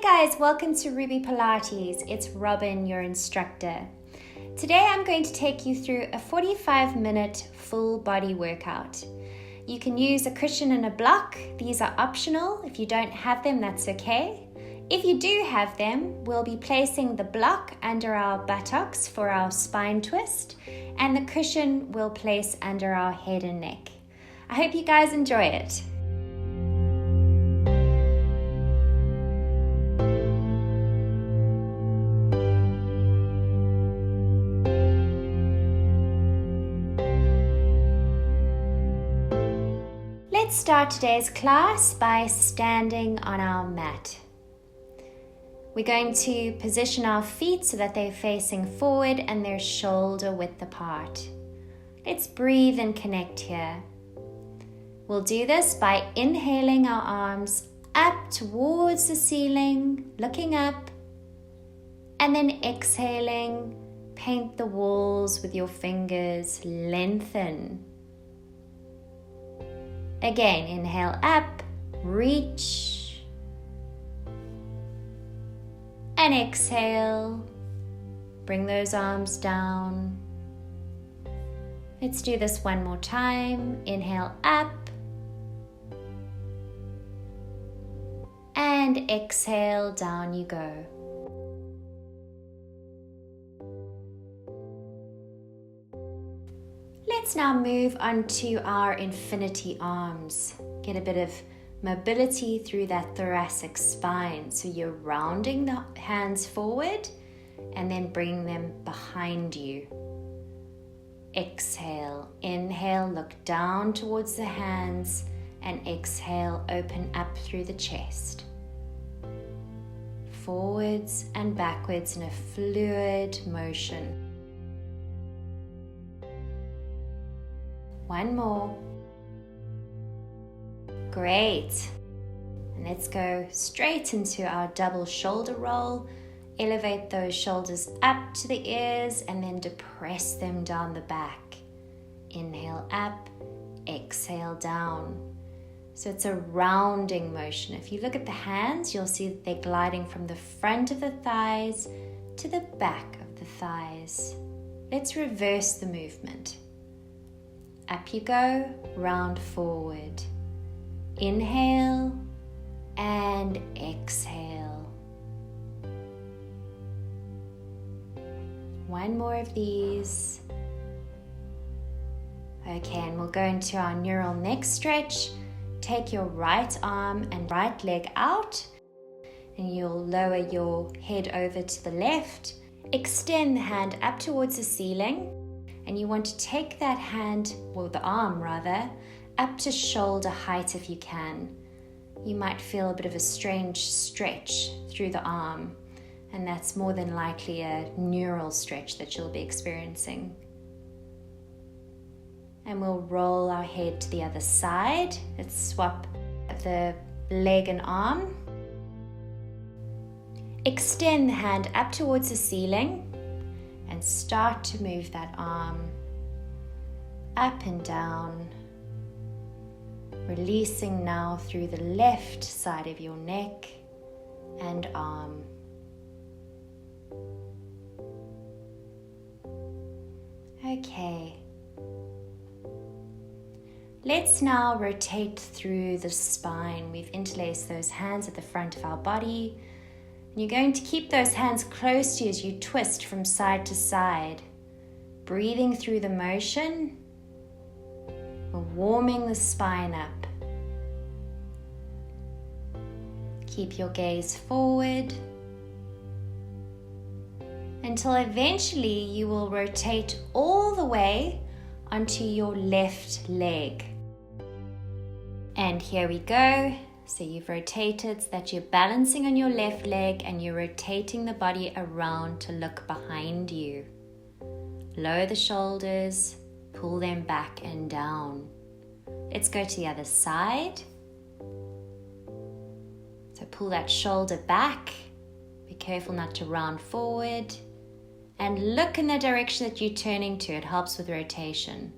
guys, welcome to RewbyPilates. It's Robyn, your instructor. Today I'm going to take you through a 45-minute full body workout. You can use a cushion and a block. These are optional. If you don't have them, that's okay. If you do have them, we'll be placing the block under our buttocks for our spine twist, and the cushion we'll place under our head and neck. I hope you guys enjoy it. Let's start today's class by standing on our mat. We're going to position our feet so that they're facing forward and they're shoulder width apart. Let's breathe and connect here. We'll do this by inhaling our arms up towards the ceiling, looking up, and then exhaling, paint the walls with your fingers, lengthen. Again, inhale up, reach, and exhale, bring those arms down. Let's do this one more time. Inhale up, and exhale, down you go. Let's now move on to our infinity arms. Get a bit of mobility through that thoracic spine. So you're rounding the hands forward and then bring them behind you. Exhale, inhale, look down towards the hands, and exhale, open up through the chest. Forwards and backwards in a fluid motion. One more. Great. And let's go straight into our double shoulder roll. Elevate those shoulders up to the ears and then depress them down the back. Inhale up, exhale down. So it's a rounding motion. If you look at the hands, you'll see that they're gliding from the front of the thighs to the back of the thighs. Let's reverse the movement. Up you go, round forward. Inhale and exhale. One more of these. Okay, and we'll go into our neural neck stretch. Take your right arm and right leg out, and you'll lower your head over to the left. Extend the hand up towards the ceiling. And you want to take that hand, or the arm rather, up to shoulder height if you can. You might feel a bit of a strange stretch through the arm, and that's more than likely a neural stretch that you'll be experiencing. And we'll roll our head to the other side. Let's swap the leg and arm. Extend the hand up towards the ceiling. And start to move that arm up and down, releasing now through the left side of your neck and arm. Okay. Let's now rotate through the spine. We've interlaced those hands at the front of our body. You're going to keep those hands close to you as you twist from side to side. Breathing through the motion. We're warming the spine up. Keep your gaze forward until eventually you will rotate all the way onto your left leg. And here we go. So you've rotated so that you're balancing on your left leg and you're rotating the body around to look behind you. Lower the shoulders, pull them back and down. Let's go to the other side. So pull that shoulder back. Be careful not to round forward. And look in the direction that you're turning to. It helps with rotation.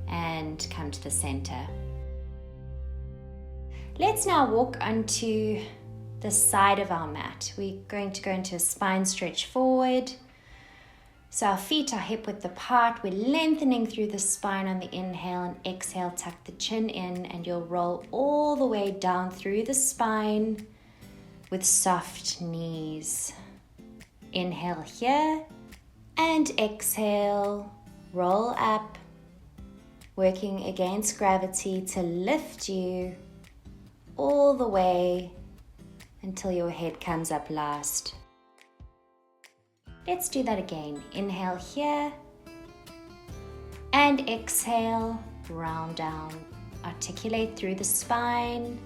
And come to the center. Let's now walk onto the side of our mat. We're going to go into a spine stretch forward. So our feet are hip width apart. We're lengthening through the spine on the inhale, and exhale, tuck the chin in, and you'll roll all the way down through the spine with soft knees. Inhale here and exhale, roll up, working against gravity to lift you all the way until your head comes up last. Let's do that again. Inhale here and exhale, round down. Articulate through the spine.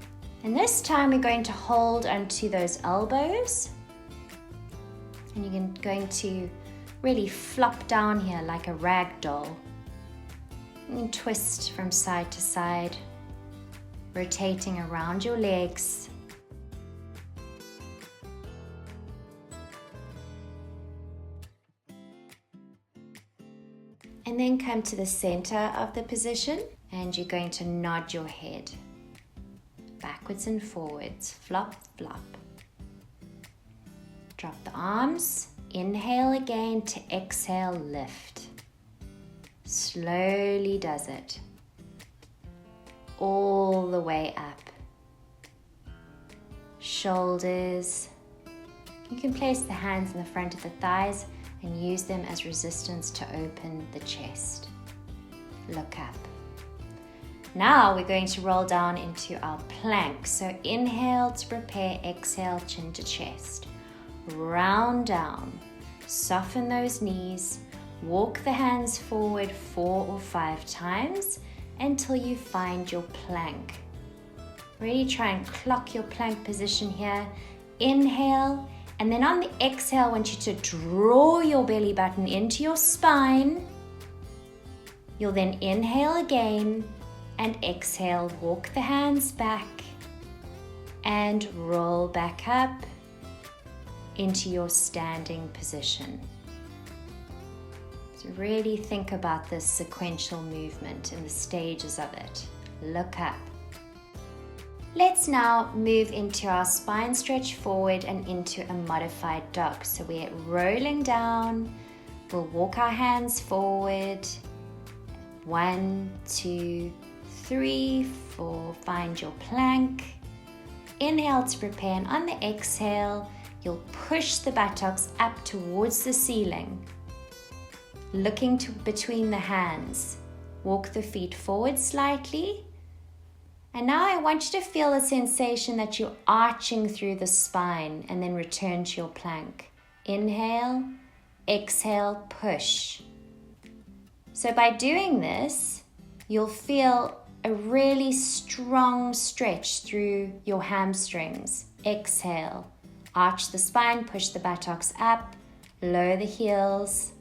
And this time we're going to hold onto those elbows. And you're going to really flop down here like a rag doll. And twist from side to side, rotating around your legs. And then come to the center of the position, and you're going to nod your head backwards and forwards, flop, flop. Drop the arms, inhale again to exhale, lift. Slowly does it, all the way up. Shoulders. You can place the hands in the front of the thighs and use them as resistance to open the chest. Look up. Now we're going to roll down into our plank. So inhale to prepare, exhale, chin to chest. Round down, soften those knees, walk the hands forward 4 or 5 times until you find your plank. Really try and clock your plank position here. Inhale. And then on the exhale, I want you to draw your belly button into your spine. You'll then inhale again and exhale. Walk the hands back and roll back up into your standing position. So really think about this sequential movement and the stages of it. Look up. Let's now move into our spine stretch forward and into a modified dog. So we're rolling down. We'll walk our hands forward. 1, 2, 3, 4. Find your plank. Inhale to prepare, and on the exhale, you'll push the buttocks up towards the ceiling. Looking between the hands. Walk the feet forward slightly. And now I want you to feel the sensation that you're arching through the spine, and then return to your plank. Inhale, exhale, push. So by doing this, you'll feel a really strong stretch through your hamstrings. Exhale, arch the spine, push the buttocks up, lower the heels,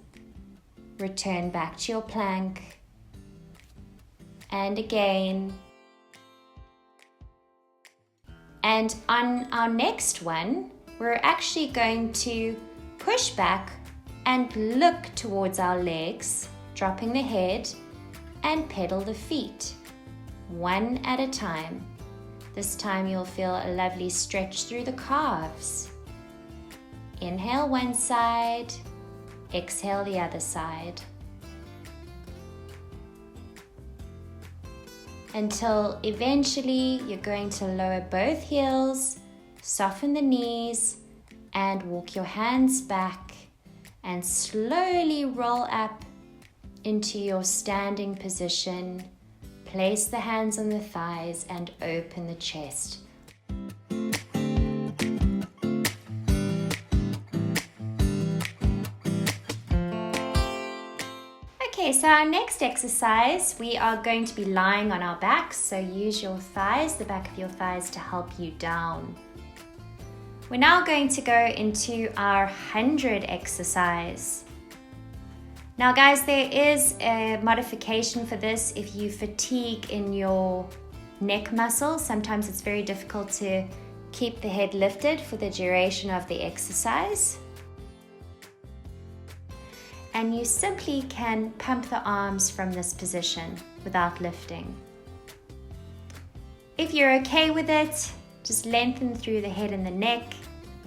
return back to your plank. And again. And on our next one, we're actually going to push back and look towards our legs, dropping the head, and pedal the feet, one at a time. This time you'll feel a lovely stretch through the calves. Inhale one side, exhale the other side. Until eventually you're going to lower both heels, soften the knees, and walk your hands back and slowly roll up into your standing position. Place the hands on the thighs and open the chest. Okay, so our next exercise, we are going to be lying on our backs, so use your thighs, the back of your thighs, to help you down. We're now going to go into our 100 exercise. Now guys, there is a modification for this if you fatigue in your neck muscles. Sometimes it's very difficult to keep the head lifted for the duration of the exercise. And you simply can pump the arms from this position without lifting. If you're okay with it, Just lengthen through the head and the neck.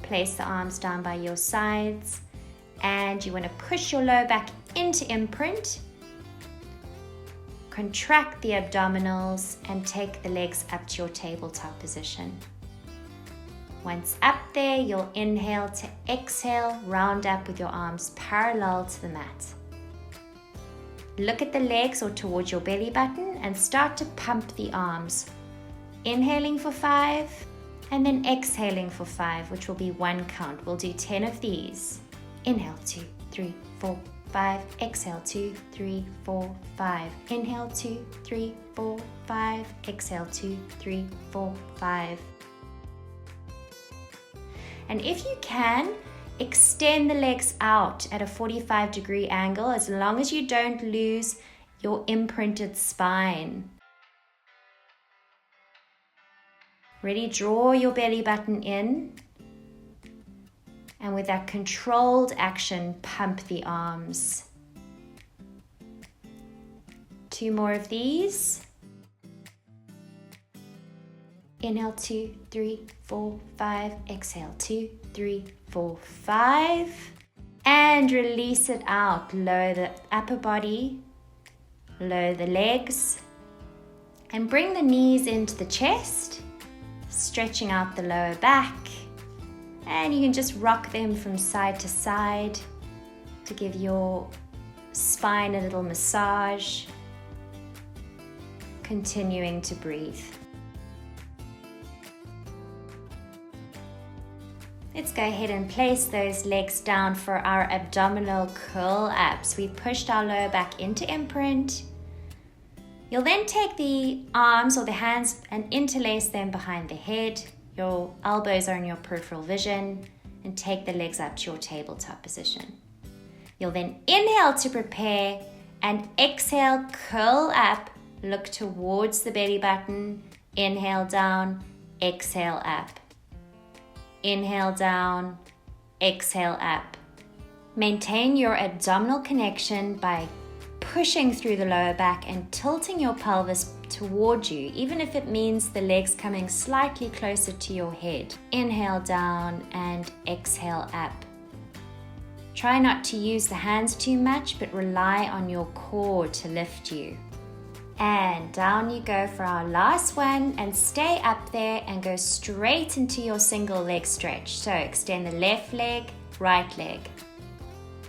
Place the arms down by your sides. And you want to push your lower back into imprint. Contract the abdominals and take the legs up to your tabletop position. Once up there, you'll inhale to exhale, round up with your arms parallel to the mat. Look at the legs or towards your belly button and start to pump the arms. Inhaling for 5 and then exhaling for 5, which will be 1 count. We'll do 10 of these. Inhale, 2, 3, 4, 5. Exhale, 2, 3, 4, 5. Inhale, 2, 3, 4, 5. Exhale, 2, 3, 4, 5. And if you can, extend the legs out at a 45-degree angle as long as you don't lose your imprinted spine. Ready? Draw your belly button in. And with that controlled action, pump the arms. 2 more of these. Inhale, 2, 3, 4, 5. Exhale, 2, 3, 4, 5. And release it out. Lower the upper body, lower the legs, and bring the knees into the chest, stretching out the lower back. And you can just rock them from side to side to give your spine a little massage. Continuing to breathe. Let's go ahead and place those legs down for our abdominal curl ups. We've pushed our lower back into imprint. You'll then take the arms or the hands and interlace them behind the head. Your elbows are in your peripheral vision, and take the legs up to your tabletop position. You'll then inhale to prepare and exhale, curl up, look towards the belly button. Inhale down, exhale up. Inhale down, exhale up. Maintain your abdominal connection by pushing through the lower back and tilting your pelvis towards you, even if it means the legs coming slightly closer to your head. Inhale down and exhale up. Try not to use the hands too much, but rely on your core to lift you. And down you go for our last one, and stay up there and go straight into your single leg stretch. So extend the left leg, right leg.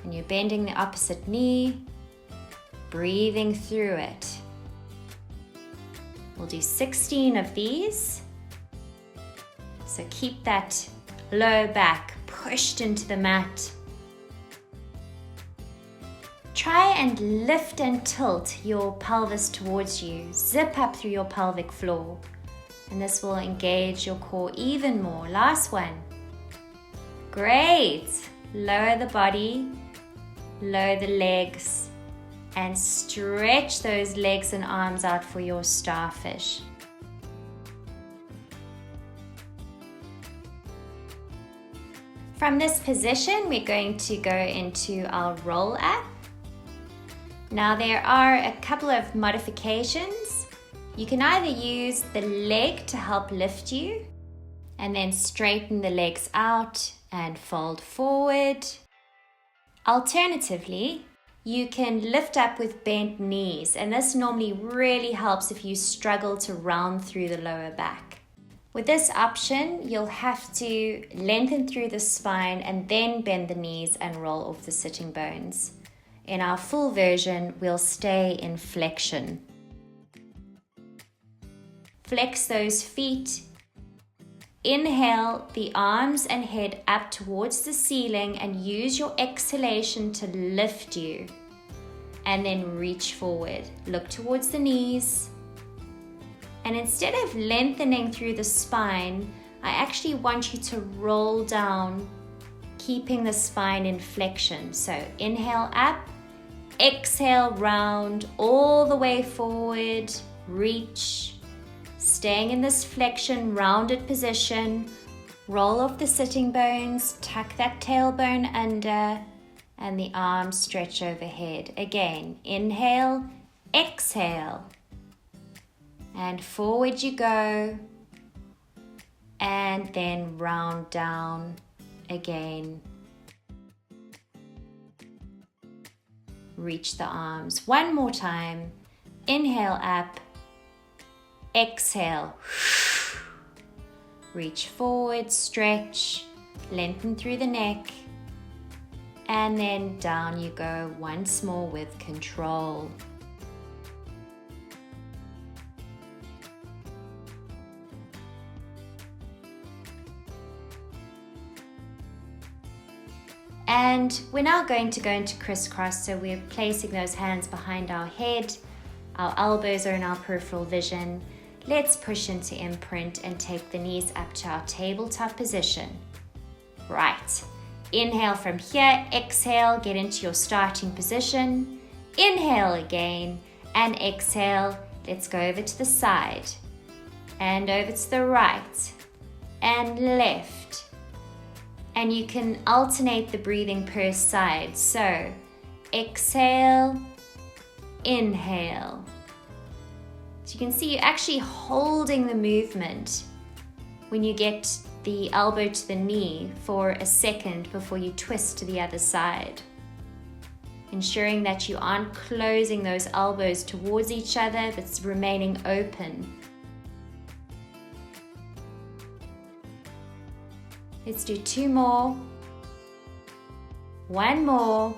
And you're bending the opposite knee, breathing through it. We'll do 16 of these. So keep that low back pushed into the mat. Try and lift and tilt your pelvis towards you. Zip up through your pelvic floor. And this will engage your core even more. Last one. Great. Lower the body, lower the legs, and stretch those legs and arms out for your starfish. From this position, we're going to go into our roll up. Now there are a couple of modifications. You can either use the leg to help lift you and then straighten the legs out and fold forward. Alternatively, you can lift up with bent knees, and this normally really helps if you struggle to round through the lower back. With this option, you'll have to lengthen through the spine and then bend the knees and roll off the sitting bones. In our full version, we'll stay in flexion. Flex those feet. Inhale the arms and head up towards the ceiling and use your exhalation to lift you. And then reach forward. Look towards the knees. And instead of lengthening through the spine, I actually want you to roll down, keeping the spine in flexion. So inhale up, exhale round all the way forward, reach, staying in this flexion, rounded position. Roll off the sitting bones, tuck that tailbone under, and the arms stretch overhead. Again, inhale, exhale, and forward you go, and then round down again. Reach the arms. One more time. Inhale up. Exhale. Reach forward, stretch, lengthen through the neck, and then down you go once more with control. And we're now going to go into crisscross, so we're placing those hands behind our head, our elbows are in our peripheral vision. Let's push into imprint and take the knees up to our tabletop position. Right, inhale from here, exhale, get into your starting position. Inhale again, and exhale, let's go over to the side, and over to the right, and left. And you can alternate the breathing per side. So, exhale, inhale. So you can see you're actually holding the movement when you get the elbow to the knee for a second before you twist to the other side. Ensuring that you aren't closing those elbows towards each other, but remaining open. Let's do 2 more. 1 more.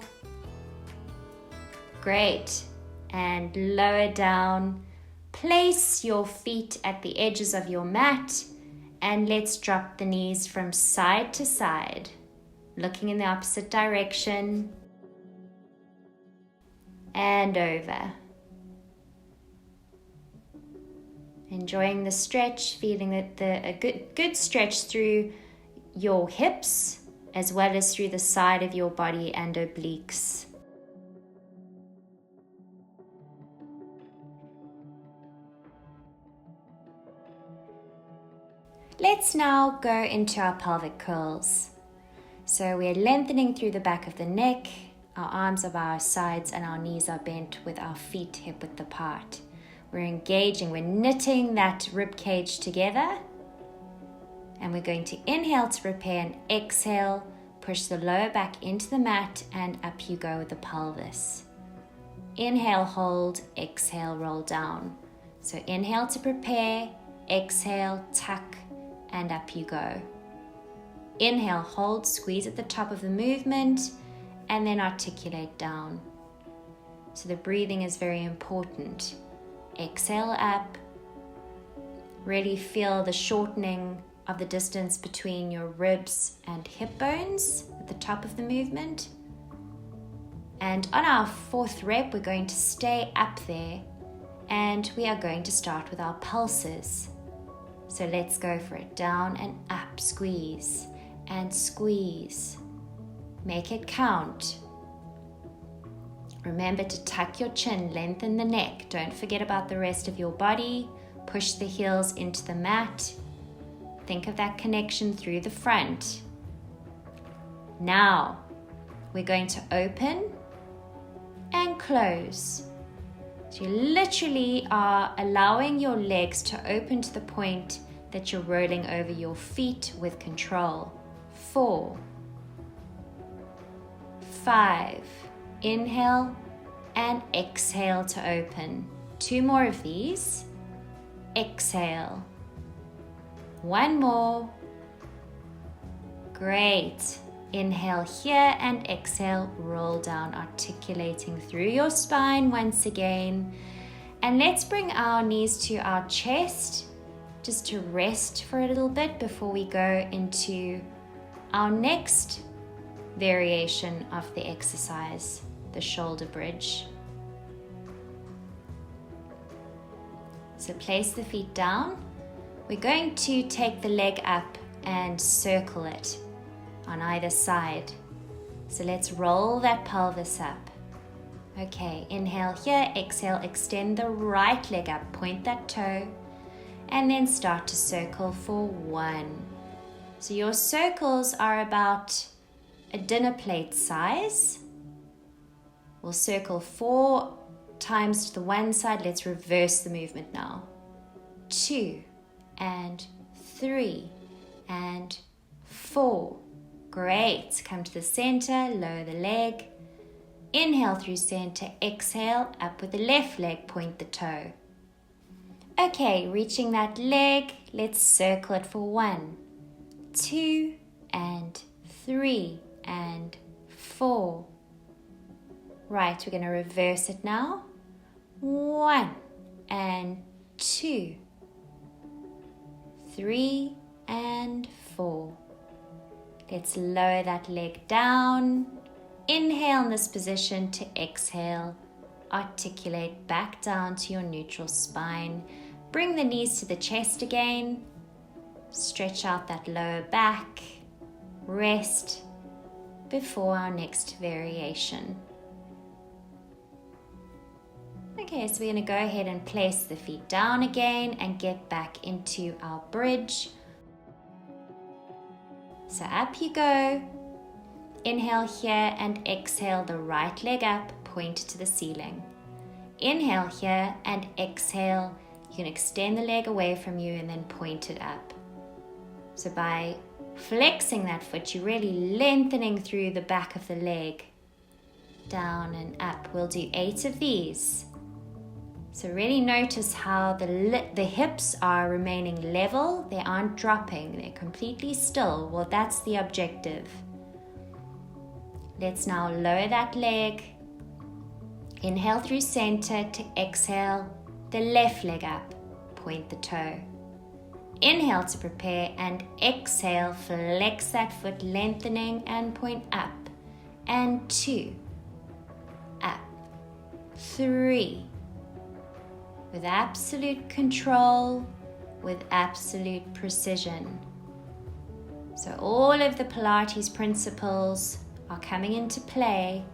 Great. And lower down. Place your feet at the edges of your mat, and let's drop the knees from side to side, looking in the opposite direction, and over. Enjoying the stretch, feeling that a good stretch through your hips as well as through the side of your body and obliques. Let's now go into our pelvic curls. So we're lengthening through the back of the neck, our arms are by our sides and our knees are bent with our feet hip width apart. We're engaging, we're knitting that rib cage together. And we're going to inhale to prepare and exhale, push the lower back into the mat and up you go with the pelvis. Inhale, hold, exhale, roll down. So inhale to prepare, exhale, tuck, and up you go. Inhale, hold, squeeze at the top of the movement, and then articulate down. So the breathing is very important. Exhale up. Really feel the shortening of the distance between your ribs and hip bones at the top of the movement. And on our 4th rep, we're going to stay up there, and we are going to start with our pulses. So let's go for it. Down and up, squeeze and squeeze. Make it count. Remember to tuck your chin, lengthen the neck. Don't forget about the rest of your body. Push the heels into the mat. Think of that connection through the front. Now, we're going to open and close. So you literally are allowing your legs to open to the point that you're rolling over your feet with control. 4, 5, inhale and exhale to open. 2 more of these. Exhale. 1 more. Great. Inhale here and exhale, roll down, articulating through your spine once again. And let's bring our knees to our chest just to rest for a little bit before we go into our next variation of the exercise, the shoulder bridge. So place the feet down. We're going to take the leg up and circle it on either side. So let's roll that pelvis up. Okay, inhale here, exhale, extend the right leg up, point that toe, and then start to circle for 1. So your circles are about a dinner plate size. We'll circle 4 times to the one side. Let's reverse the movement now. 2 and 3 and 4. Great. Come to the center, lower the leg. Inhale through center, exhale, up with the left leg, point the toe. Okay, reaching that leg, let's circle it for 1, 2, and 3, and 4. Right, we're going to reverse it now. 1, and 2, 3, and 4. Let's lower that leg down. Inhale in this position to exhale. Articulate back down to your neutral spine. Bring the knees to the chest again. Stretch out that lower back. Rest before our next variation. Okay, so we're going to go ahead and place the feet down again and get back into our bridge. So up you go. Inhale here and exhale the right leg up, point to the ceiling. Inhale here and exhale. You can extend the leg away from you and then point it up. So by flexing that foot, you're really lengthening through the back of the leg. Down and up. We'll do 8 of these. So really notice how the hips are remaining level. They aren't dropping. They're completely still. Well, that's the objective. Let's now lower that leg. Inhale through center to exhale the left leg up. Point the toe. Inhale to prepare and exhale. Flex that foot, lengthening and point up. And 2. Up. 3. With absolute control, with absolute precision. So all of the Pilates principles are coming into play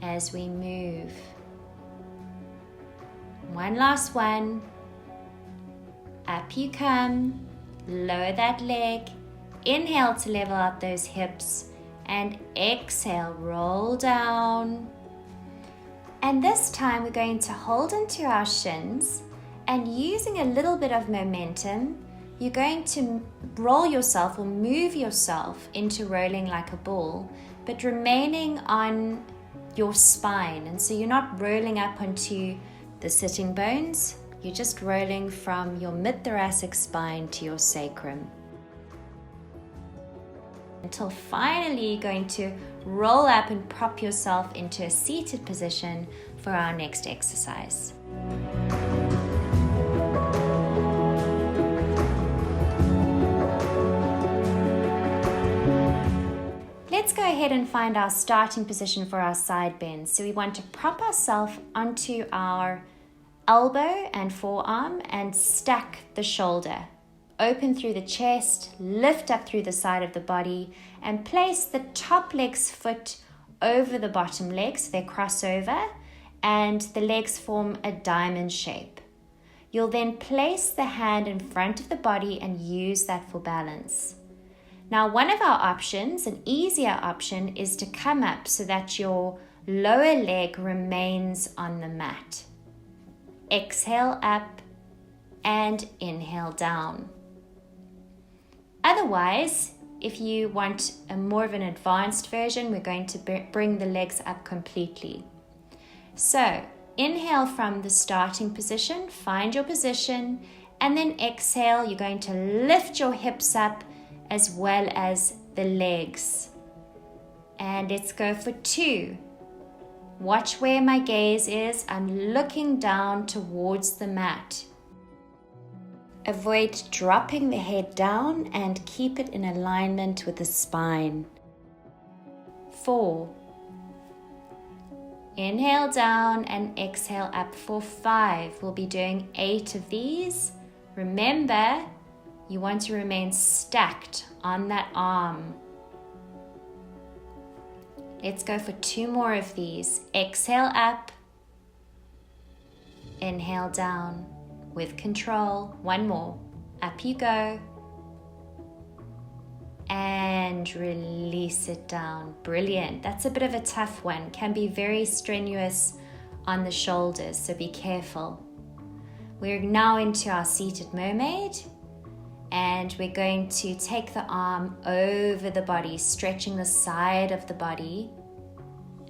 as we move. One last one. Up you come. Lower that leg. Inhale to level out those hips. And exhale, roll down. And this time we're going to hold into our shins, and using a little bit of momentum, you're going to roll yourself or move yourself into rolling like a ball, but remaining on your spine. And so you're not rolling up onto the sitting bones, you're just rolling from your mid-thoracic spine to your sacrum. Until finally you're going to roll up and prop yourself into a seated position for our next exercise. Let's go ahead and find our starting position for our side bends. So we want to prop ourselves onto our elbow and forearm and stack the shoulder. Open through the chest, lift up through the side of the body, and place the top leg's foot over the bottom leg so they cross over, and the legs form a diamond shape. You'll then place the hand in front of the body and use that for balance. Now, one of our options, an easier option, is to come up so that your lower leg remains on the mat. Exhale up and inhale down. Otherwise, if you want a more of an advanced version, we're going to bring the legs up completely. So, inhale from the starting position, find your position, and then exhale. You're going to lift your hips up as well as the legs. And let's go for 2. Watch where my gaze is. I'm looking down towards the mat. Avoid dropping the head down and keep it in alignment with the spine. 4. Inhale down and exhale up for 5. We'll be doing 8 of these. Remember, you want to remain stacked on that arm. Let's go for 2 more of these. Exhale up. Inhale down. With control. 1 more. Up you go. And release it down. Brilliant. That's a bit of a tough one. Can be very strenuous on the shoulders, so be careful. We're now into our seated mermaid. And we're going to take the arm over the body, stretching the side of the body,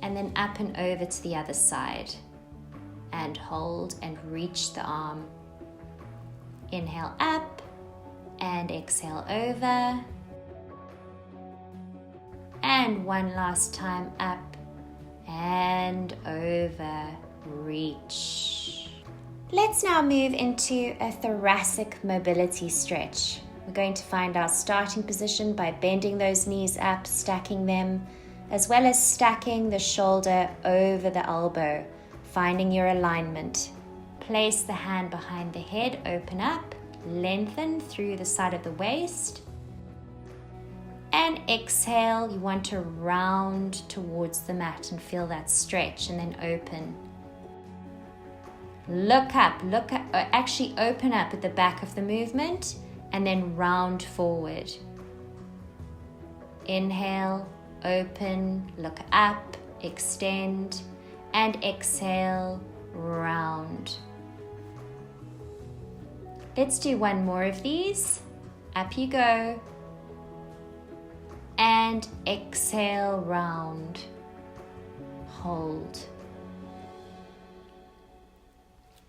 and then up and over to the other side. And hold and reach the arm. Inhale up and exhale over. And one last time, up and over, reach. Let's now move into a thoracic mobility stretch. We're going to find our starting position by bending those knees up, stacking them, as well as stacking the shoulder over the elbow, finding your alignment. Place the hand behind the head, open up, lengthen through the side of the waist. And exhale, you want to round towards the mat and feel that stretch, and then open. Look up, actually open up at the back of the movement and then round forward. Inhale, open, look up, extend, and exhale, round. Let's do one more of these. Up you go. And exhale, round. Hold.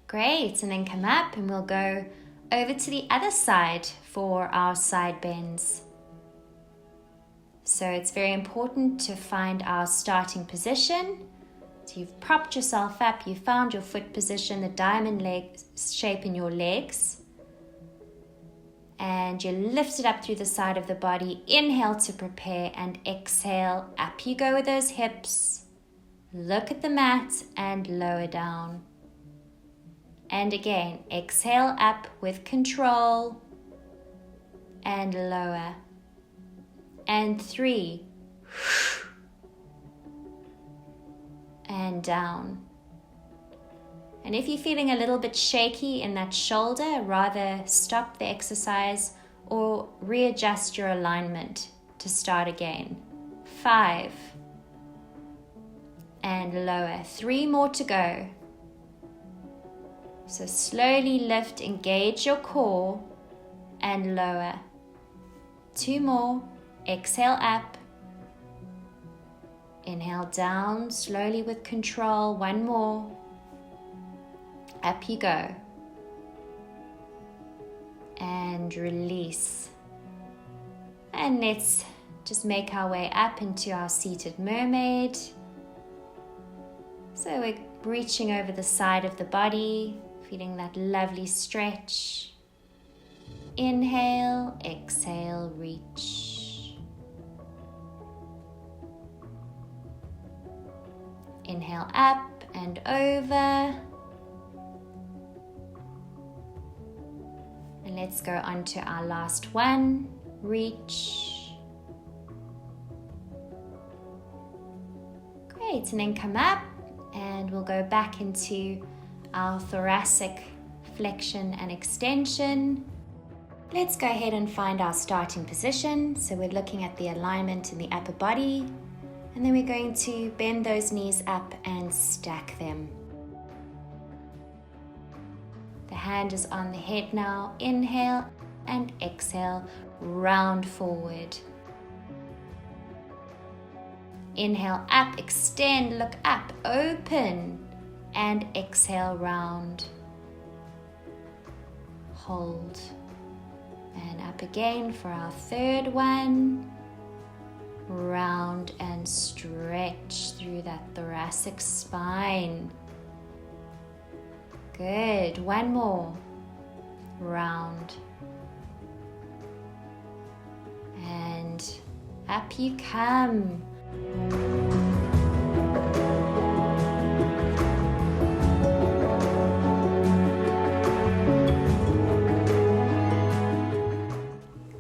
Great, and then come up and we'll go over to the other side for our side bends. So it's very important to find our starting position. So you've propped yourself up, you found your foot position, the diamond leg shape in your legs. And you lift it up through the side of the body. Inhale to prepare and exhale. Up you go with those hips. Look at the mat and lower down. And again, exhale up with control and lower. And 3. And down. And if you're feeling a little bit shaky in that shoulder, rather stop the exercise or readjust your alignment to start again. 5. And lower. 3 more to go. So slowly lift, engage your core and lower. 2 more. Exhale up. Inhale down slowly with control. 1 more. Up you go. And release. And let's just make our way up into our seated mermaid. So we're reaching over the side of the body, feeling that lovely stretch. Inhale, exhale, reach. Inhale up and over. And let's go on to our last one. Reach. Great, and then come up and we'll go back into our thoracic flexion and extension. Let's go ahead and find our starting position. So we're looking at the alignment in the upper body, and then we're going to bend those knees up and stack them. The hand is on the head now. Inhale and exhale, round forward. Inhale up, extend, look up, open, and exhale, round. Hold. And up again for our third one. Round and stretch through that thoracic spine. Good. 1 more. Round. And up you come.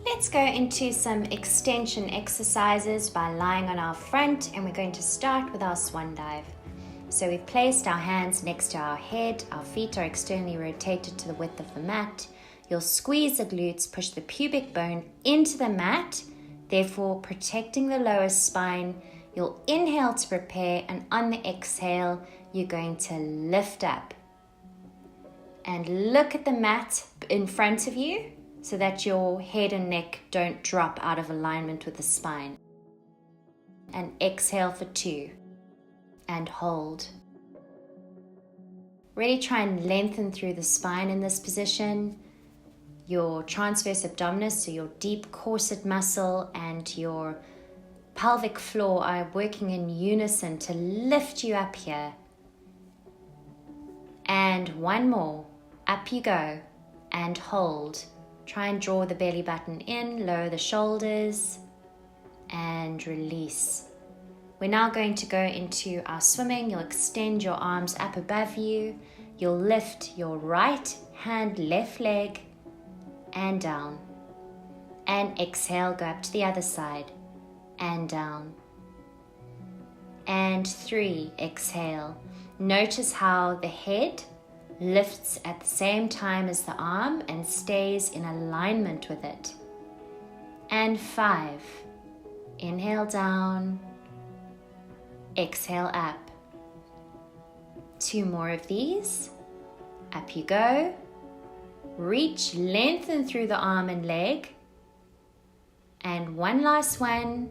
Let's go into some extension exercises by lying on our front, and we're going to start with our swan dive. So we've placed our hands next to our head, our feet are externally rotated to the width of the mat. You'll squeeze the glutes, push the pubic bone into the mat, therefore protecting the lower spine. You'll inhale to prepare, and on the exhale, you're going to lift up. And look at the mat in front of you. so that your head and neck don't drop out of alignment with the spine. And exhale for 2 and hold. Really try and lengthen through the spine in this position. Your transverse abdominis, so your deep corset muscle, and your pelvic floor are working in unison to lift you up here. And one more. Up you go and hold. Try and draw the belly button in, lower the shoulders, and release. We're now going to go into our swimming. You'll extend your arms up above you. You'll lift your right hand, left leg, and down. And exhale, go up to the other side, and down. And 3, exhale. Notice how the head lifts at the same time as the arm and stays in alignment with it. And 5, inhale down, exhale up. 2 more of these. Up you go. Reach, lengthen through the arm and leg. And one last one.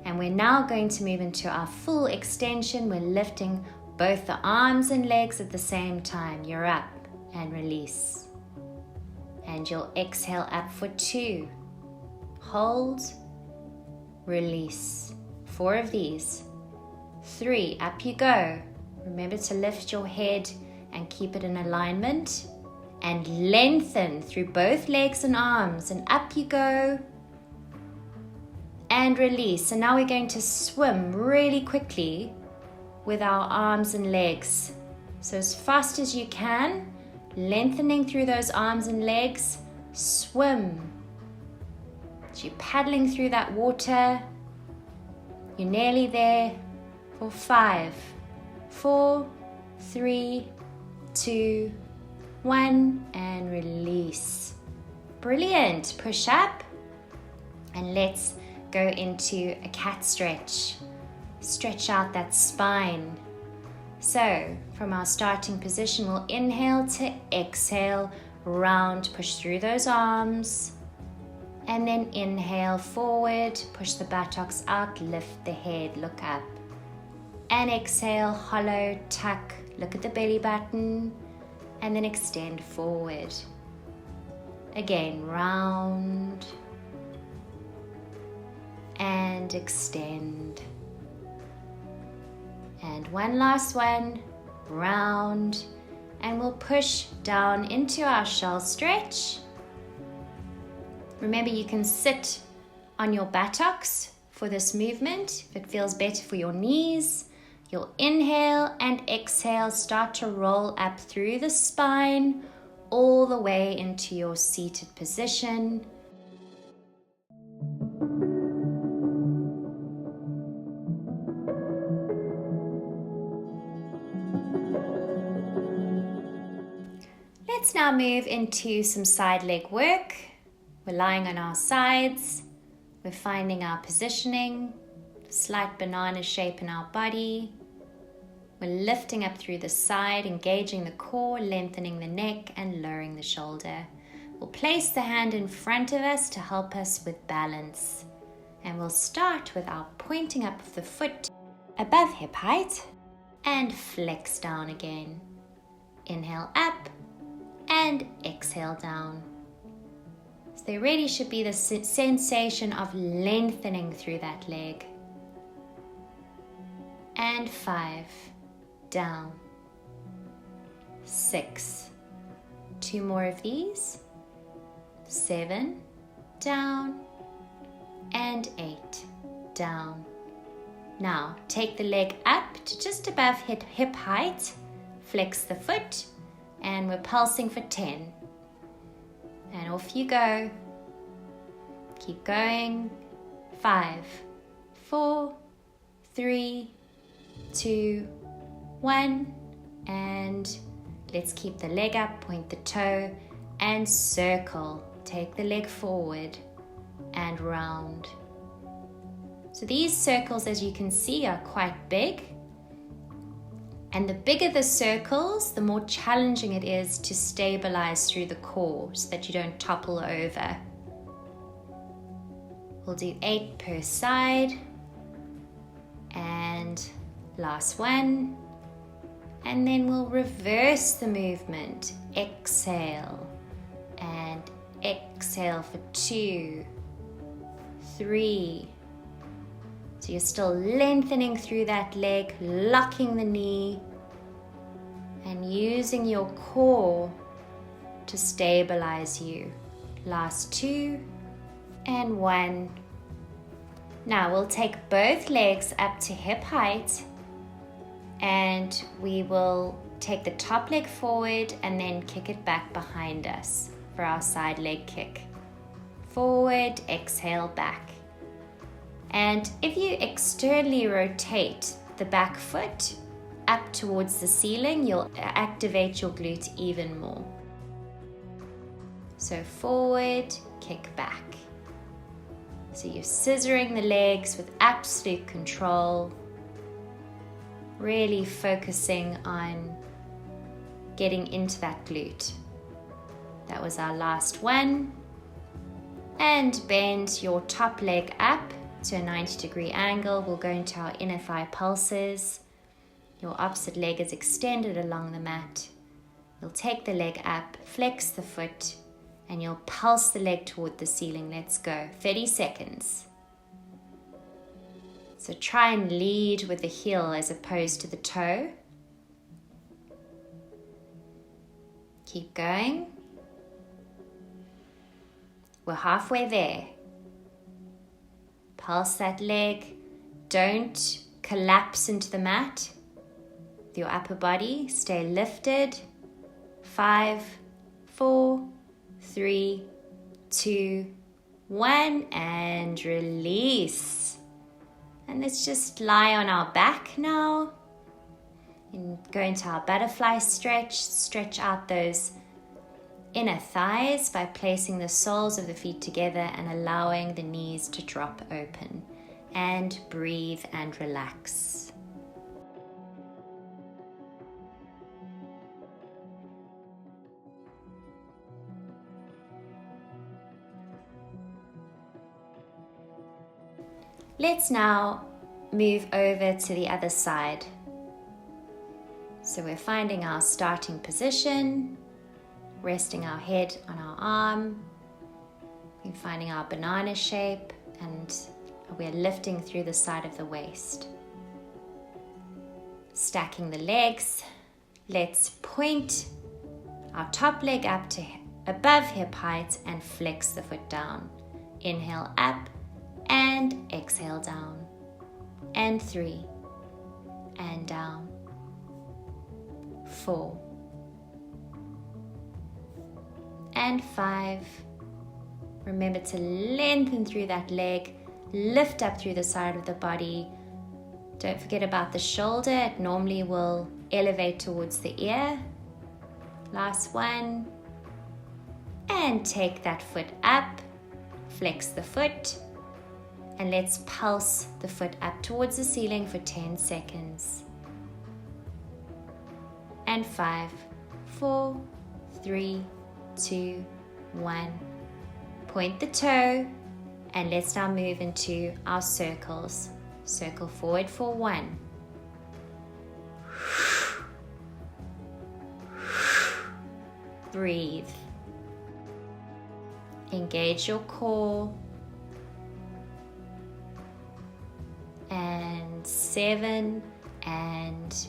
And we're now going to move into our full extension. We're lifting both the arms and legs at the same time. You're up and release. And you'll exhale up for 2. Hold, release. 4 of these. 3, up you go. Remember to lift your head and keep it in alignment. And lengthen through both legs and arms. And up you go. And release. And now we're going to swim really quickly with our arms and legs. So as fast as you can, lengthening through those arms and legs, swim. As you're paddling through that water, you're nearly there. For 5, 4, 3, 2, 1, and release. Brilliant. Push up and let's go into a cat stretch. Stretch out that spine. So from our starting position, we'll inhale to exhale, round, push through those arms, and then inhale forward, push the buttocks out, lift the head, look up. And exhale, hollow, tuck, look at the belly button, and then extend forward. Again, round, and extend. And one last one, round, and we'll push down into our shell stretch. Remember, you can sit on your buttocks for this movement if it feels better for your knees. You'll inhale and exhale, start to roll up through the spine all the way into your seated position. Let's now move into some side leg work. We're lying on our sides. We're finding our positioning, slight banana shape in our body. We're lifting up through the side, engaging the core, lengthening the neck, and lowering the shoulder. We'll place the hand in front of us to help us with balance. And we'll start with our pointing up of the foot above hip height and flex down again. Inhale up and exhale down. So there really should be the sensation of lengthening through that leg. And 5, down. 6, 2 more of these. 7, down. And 8, down. Now take the leg up to just above hip height. Flex the foot, and we're pulsing for 10. And off you go. Keep going. 5, 4, 3, 2, 1. And let's keep the leg up, point the toe, and circle. Take the leg forward and round. So these circles, as you can see, are quite big. And the bigger the circles, the more challenging it is to stabilize through the core so that you don't topple over. We'll do 8 per side. And last one. And then we'll reverse the movement. Exhale. And exhale for 2, 3. So you're still lengthening through that leg, locking the knee, and using your core to stabilize you. Last 2 and 1. Now we'll take both legs up to hip height, and we will take the top leg forward and then kick it back behind us for our side leg kick. Forward, exhale, back. And if you externally rotate the back foot up towards the ceiling, you'll activate your glute even more. So forward, kick back. So you're scissoring the legs with absolute control, really focusing on getting into that glute. That was our last one. And bend your top leg up to a 90-degree angle. We'll go into our inner thigh pulses. Your opposite leg is extended along the mat. You'll take the leg up, flex the foot, and you'll pulse the leg toward the ceiling. Let's go. 30 seconds. So try and lead with the heel as opposed to the toe. Keep going. We're halfway there. Pulse that leg. Don't collapse into the mat. With your upper body, stay lifted. 5, 4, 3, 2, 1, and release. And let's just lie on our back now. And go into our butterfly stretch. Stretch out those inner thighs by placing the soles of the feet together and allowing the knees to drop open. And breathe and relax. Let's now move over to the other side. So we're finding our starting position, resting our head on our arm. We're finding our banana shape, and we're lifting through the side of the waist. Stacking the legs. Let's point our top leg up to above hip height and flex the foot down. Inhale up and exhale down. And 3 and down. 4 and 5. Remember to lengthen through that leg, lift up through the side of the body. Don't forget about the shoulder. It normally will elevate towards the ear. Last one. And take that foot up, flex the foot, and let's pulse the foot up towards the ceiling for 10 seconds. And 5, 4, 3, 2, 1. Point the toe, and let's now move into our circles. Circle forward for 1. Breathe. Engage your core. And 7 and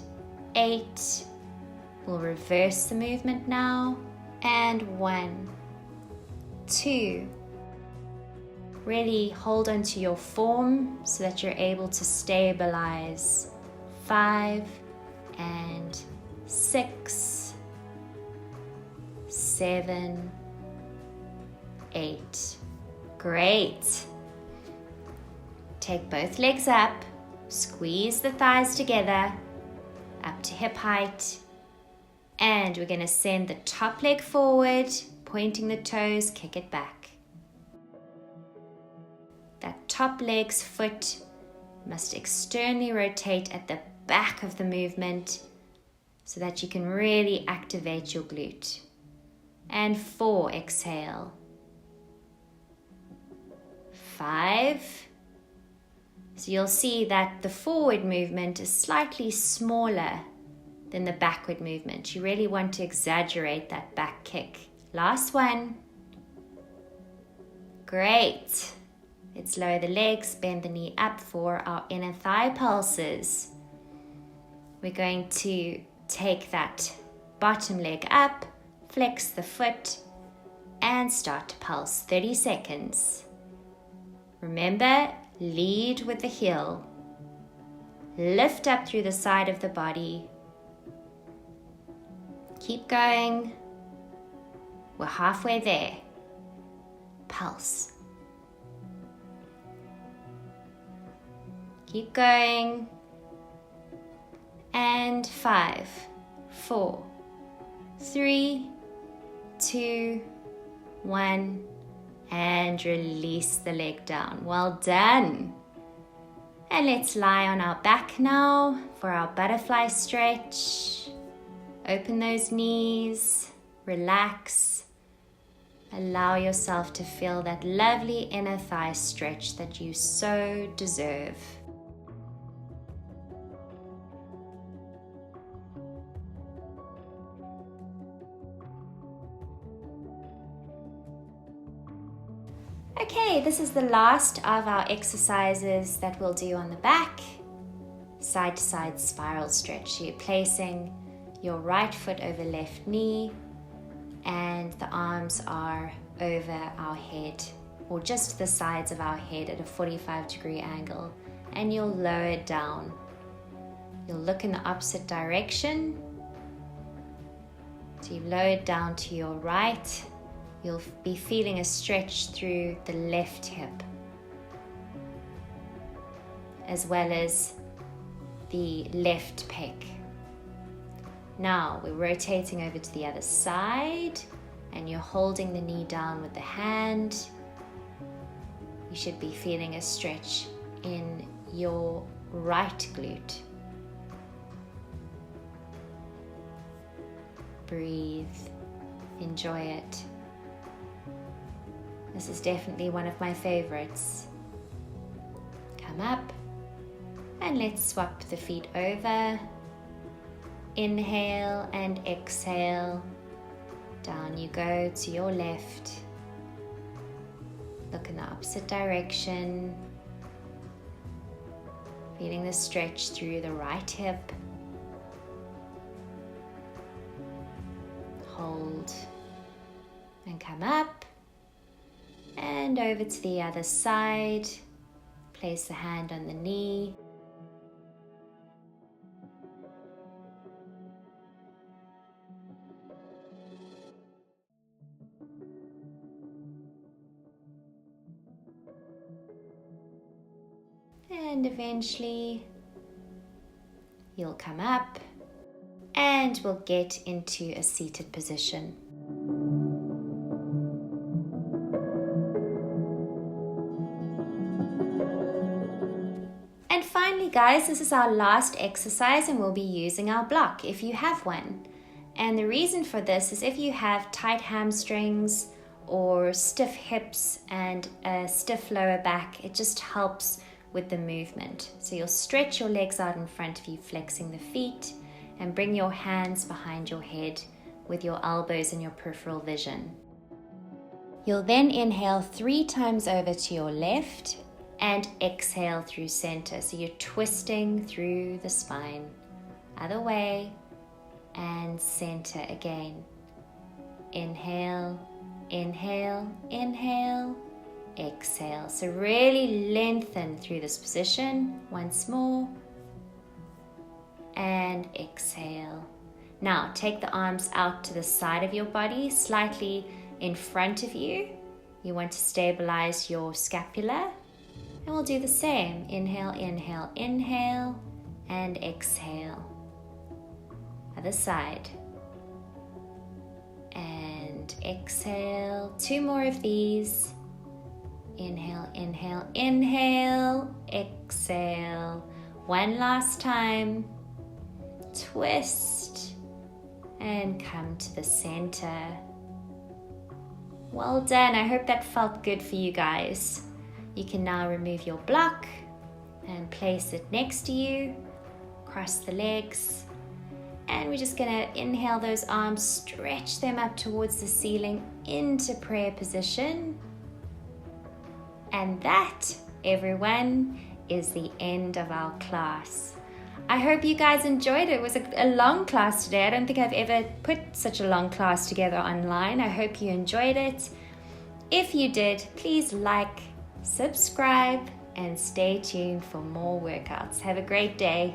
8. We'll reverse the movement now. And 1, 2. Really hold onto your form so that you're able to stabilize. 5 and 6, 7, 8. Great. Take both legs up, squeeze the thighs together, up to hip height, and we're going to send the top leg forward, pointing the toes, kick it back. That top leg's foot must externally rotate at the back of the movement, so that you can really activate your glute. And 4, exhale. 5. So you'll see that the forward movement is slightly smaller than the backward movement. You really want to exaggerate that back kick. Last one. Great. Let's lower the legs, bend the knee up for our inner thigh pulses. We're going to take that bottom leg up, flex the foot, and start to pulse. 30 seconds. Remember, lead with the heel. Lift up through the side of the body. Keep going. We're halfway there. Pulse. Keep going. And 5, 4, 3, 2, 1. And release the leg down. Well done. And let's lie on our back now for our butterfly stretch. Open those knees. Relax. Allow yourself to feel that lovely inner thigh stretch that you so deserve. Okay, this is the last of our exercises that we'll do on the back. Side to side spiral stretch. So you're placing your right foot over left knee and the arms are over our head, or just the sides of our head at a 45-degree angle, and you'll lower it down. You'll look in the opposite direction. So you've lowered down to your right. You'll be feeling a stretch through the left hip, as well as the left pec. Now we're rotating over to the other side, and you're holding the knee down with the hand. You should be feeling a stretch in your right glute. Breathe, enjoy it. This is definitely one of my favorites. Come up, and let's swap the feet over. Inhale and exhale. Down you go to your left. Look in the opposite direction. Feeling the stretch through the right hip. Hold and come up. And over to the other side. Place the hand on the knee. And eventually you'll come up and we'll get into a seated position. And finally, guys, this is our last exercise and we'll be using our block if you have one. And the reason for this is if you have tight hamstrings or stiff hips and a stiff lower back, it just helps with the movement. So you'll stretch your legs out in front of you, flexing the feet, and bring your hands behind your head with your elbows in your peripheral vision. You'll then inhale 3 times over to your left and exhale through center. So you're twisting through the spine. Other way, and center again. Inhale, inhale, inhale. Exhale. So really lengthen through this position. Once more. And exhale. Now take the arms out to the side of your body, slightly in front of you. You want to stabilize your scapula. And we'll do the same. Inhale, inhale, inhale, and exhale. Other side. And exhale. 2 more of these. Inhale, inhale, inhale, exhale. 1 last time. Twist and come to the center. Well done. I hope that felt good for you guys. You can now remove your block and place it next to you. Cross the legs. And we're just gonna inhale those arms, stretch them up towards the ceiling into prayer position. And that, everyone, is the end of our class. I hope you guys enjoyed it. It was a long class today. I don't think I've ever put such a long class together online. I hope you enjoyed it. If you did, please like, subscribe, and stay tuned for more workouts. Have a great day.